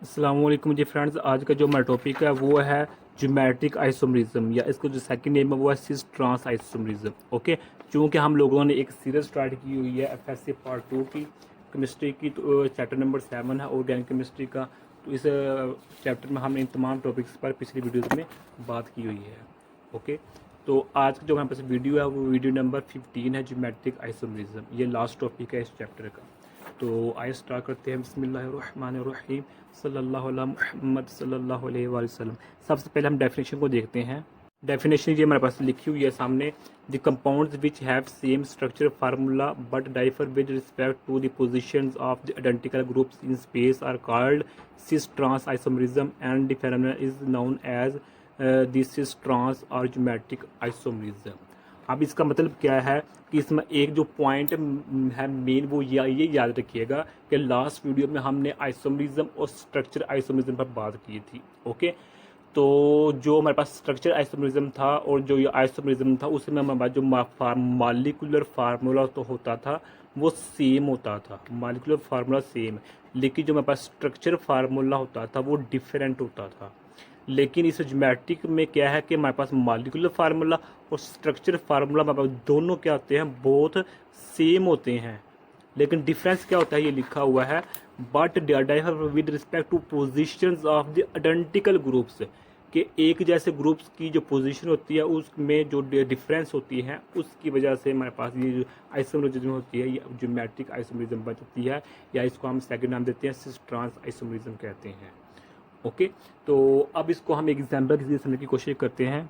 अस्सलाम वालेकुम जी फ्रेंड्स। आज का जो हमारा टॉपिक है वो है ज्योमेट्रिक आइसोमरिज्म, या इसको जो सेकंड नेम है वो है सिस ट्रांस आइसोमरिज्म। ओके, चूँकि हम लोगों ने एक सीरीज स्टार्ट की हुई है एफएससी पार्ट 2 की केमिस्ट्री की, तो चैप्टर नंबर 7 है ऑर्गेनिक केमिस्ट्री का। तो इस चैप्टर में हमने इन तमाम टॉपिक्स पर पिछली वीडियोज़ में बात की हुई है। ओके, तो आज का जो हमारे पास वीडियो है वो वीडियो नंबर 15 है, ज्योमेट्रिक आइसोमरिज्म। ये लास्ट टॉपिक है इस चैप्टर का। तो आइए स्टार्ट करते हैं। बिस्मिल्लाहिर्रहमानिर्रहीम, सल्लल्लाहु अला मुहम्मद सल्लल्लाहु अलैहि वसल्लम। सबसे पहले हम डेफिनेशन को देखते हैं। डेफिनेशन ये हमारे पास लिखी हुई है सामने। The compounds which have same structure formula but differ with respect to the positions of the identical groups in space are called cis trans isomerism and the phenomenon is known as the cis trans और geometric isomerism. अब इसका मतलब क्या है कि इसमें एक जो पॉइंट है मेन वो ये याद रखिएगा कि लास्ट वीडियो में हमने आइसोमरिज्म और स्ट्रक्चर आइसोमरिज्म पर बात की थी। ओके, तो जो हमारे पास स्ट्रक्चर आइसोमरिज्म था और जो ये आइसोमरिज्म था उसमें हमारे पास जो मॉलिक्यूलर फार्मूला तो होता था वो सेम होता था, मॉलिक्यूलर फार्मूला सेम, लेकिन जो हमारे पास स्ट्रक्चर फार्मूला होता था वो डिफरेंट होता था। लेकिन इस ज्योमेट्रिक में क्या है कि हमारे पास मॉलिक्यूलर फार्मूला और स्ट्रक्चर फार्मूला हमारे पास दोनों क्या होते हैं, बोथ सेम होते हैं। लेकिन डिफरेंस क्या होता है ये लिखा हुआ है, but differ with respect two positions of the identical groups, कि एक जैसे ग्रुप्स की जो पोजीशन होती है उसमें जो डिफरेंस होती है उसकी वजह से हमारे पास ये जो आइसोमरिज्म होती है ये ज्योमेट्रिक आइसोमरिज्म बनती है, या इसको हम सेकंड नाम देते हैं सिस ट्रांस आइसोमरिज्म कहते हैं। ओके, तो अब इसको हम एग्जाम्पल के जरिए समझने की कोशिश करते हैं।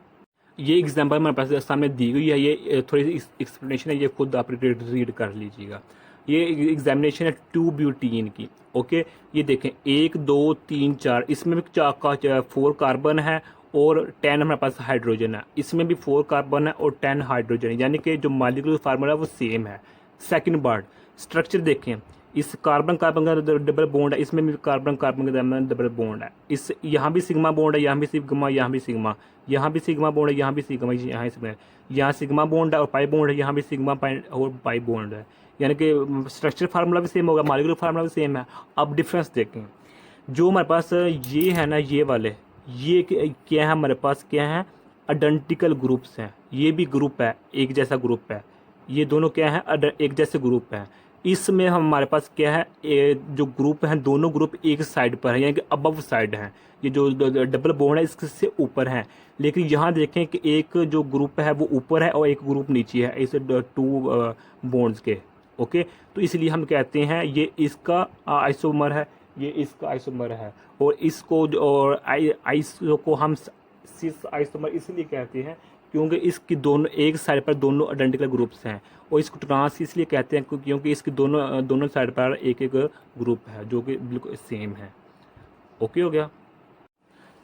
ये एग्जाम्पल हमारे पास सामने दी गई है, ये थोड़ी सी एक्सप्लेनेशन है, ये खुद आप रीड कर लीजिएगा। ये एग्जामिनेशन है 2 ब्यूटीन की। ओके, ये देखें 1 2 3 4, इसमें भी 4 कार्बन है और 10 हमारे पास हाइड्रोजन है। इसमें भी 4 कार्बन है और 10 हाइड्रोजन है, यानी कि जो मॉलिक्यूलर फार्मूला है वो सेम है। सेकंड पार्ट स्ट्रक्चर देखें, इस कार्बन कार्बन का डबल बॉन्ड है, इसमें भी कार्बन कार्बन के दरमियान डबल बॉन्ड है। इस यहाँ भी सिग्मा बॉन्ड है, यहाँ भी सिग्मा, यहाँ भी सिग्मा, यहाँ भी सिग्मा बॉन्ड है, यहाँ भी सिग्मा, यहाँ सिग्मा, यहाँ सिग्मा बॉन्ड है और पाई बॉन्ड है, यहाँ भी सिग्मा पाई और पाई बॉन्ड है। यानी कि स्ट्रक्चर फार्मूला भी सेम होगा, मॉलिक्यूलर फार्मूला भी सेम है। अब डिफरेंस देखें, जो हमारे पास ये है ना, ये वाले ये क्या है हमारे पास, क्या है आइडेंटिकल ग्रुप्स हैं। ये भी ग्रुप है, एक जैसा ग्रुप है, ये दोनों क्या है एक जैसे ग्रुप है। इसमें हमारे पास क्या है, जो ग्रुप हैं दोनों ग्रुप एक साइड पर है, यानी कि अबव साइड हैं। ये जो डबल बॉन्ड है इससे ऊपर है। लेकिन यहाँ देखें कि एक जो ग्रुप है वो ऊपर है और एक ग्रुप नीचे है, इस 2 बॉन्ड्स के। ओके, तो इसलिए हम कहते हैं ये इसका आइसोमर है, ये इसका आइसोमर है, और इसको और आइसो को हम सिस आइसोमर इसलिए कहते हैं क्योंकि इसकी दोनों एक साइड पर दोनों आइडेंटिकल ग्रुप्स हैं। और इसको ट्रांस इसलिए कहते हैं क्योंकि इसकी दोनों साइड पर एक एक ग्रुप है जो कि बिल्कुल सेम है। ओके हो गया।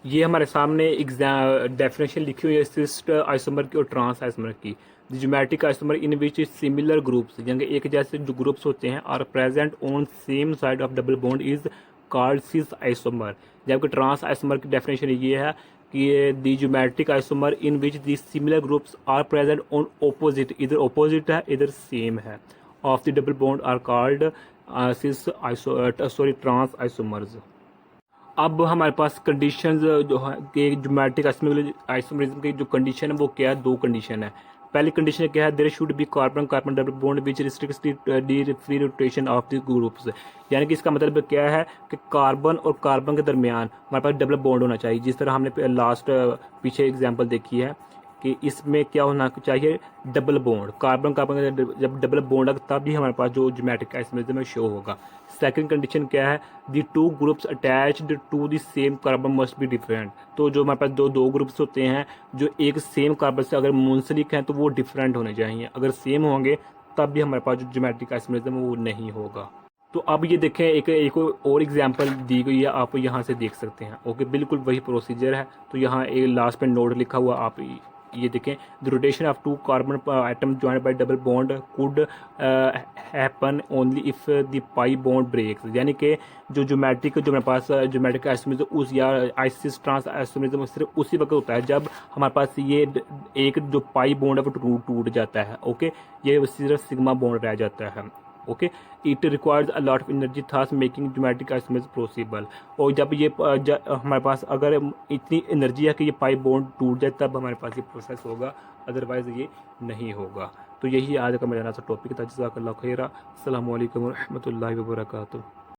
ये हमारे सामने एग्जाम डेफिनेशन लिखी हुई है सिस्ट आइसोमर की और ट्रांस आइसोमर की। Geometric isomer in which similar groups, यानी एक जैसे जो ग्रुप्स होते हैं, are present on same side of double bond is called cis isomer. जबकि ट्रांस आइसोमर की डेफिनेशन ये है कि the geometric isomer in which the similar groups are present on opposite, इधर ऑपोजिट है इधर सेम है, of the double bond are called cis trans isomers. अब हमारे पास कंडीशंस जो है कि ज्योमेट्रिक आइसोमरिज्म की जो कंडीशन है वो क्या है, 2 कंडीशन है। पहली कंडीशन क्या है, there should be carbon carbon double bond which restricts the free rotation of the groups. यानी कि इसका मतलब क्या है कि कार्बन और कार्बन के दरमियान हमारे पास डबल बॉन्ड होना चाहिए, जिस तरह हमने लास्ट पीछे एग्जांपल देखी है कि इसमें क्या होना चाहिए, डबल बॉन्ड। कार्बन कार्बन का जब डबल बॉन्ड है तब भी हमारे पास जो ज्योमेट्रिक आइसोमरिज्म में शो होगा। सेकंड कंडीशन क्या है, the 2 groups attached to the same carbon must be different. तो जो हमारे पास दो ग्रुप्स होते हैं जो एक सेम कार्बन से अगर मुंसलिक हैं तो वो डिफरेंट होने चाहिए, अगर सेम होंगे तब भी हमारे पास जो ज्योमेट्रिक आइसोमरिज्म वो नहीं होगा। तो अब ये देखें, एक और एग्जांपल दी गई है, आप यहाँ से देख सकते हैं। ओके, बिल्कुल वही प्रोसीजर है। तो यहाँ एक लास्ट पे नोट लिखा हुआ, आप ये देखें, the rotation of 2 carbon atom joined by double bond could happen only if the pi bond breaks. यानी कि जो मेरे पास ज्योमेट्रिक आइसोमरिज्म उस या आइसिस ट्रांस आइसोमरिज्म सिर्फ उसी वक्त होता है जब हमारे पास ये एक जो पाई बॉन्ड है वो टूट जाता है। ओके, ये सिर्फ सिग्मा बॉन्ड रह जाता है। Okay, it requires a lot of energy thus making geometric isomers possible. और जब ये हमारे पास अगर इतनी एनर्जी है कि ये पाई बॉन्ड टूट जाए तब हमारे पास ये प्रोसेस होगा, अदरवाइज ये नहीं होगा। तो यही आज का मेरा सा टॉपिक था। जज़ाकल्लाहु खैरा। अस्सलामु अलैकुम व रहमतुल्लाहि व बरकातुहू।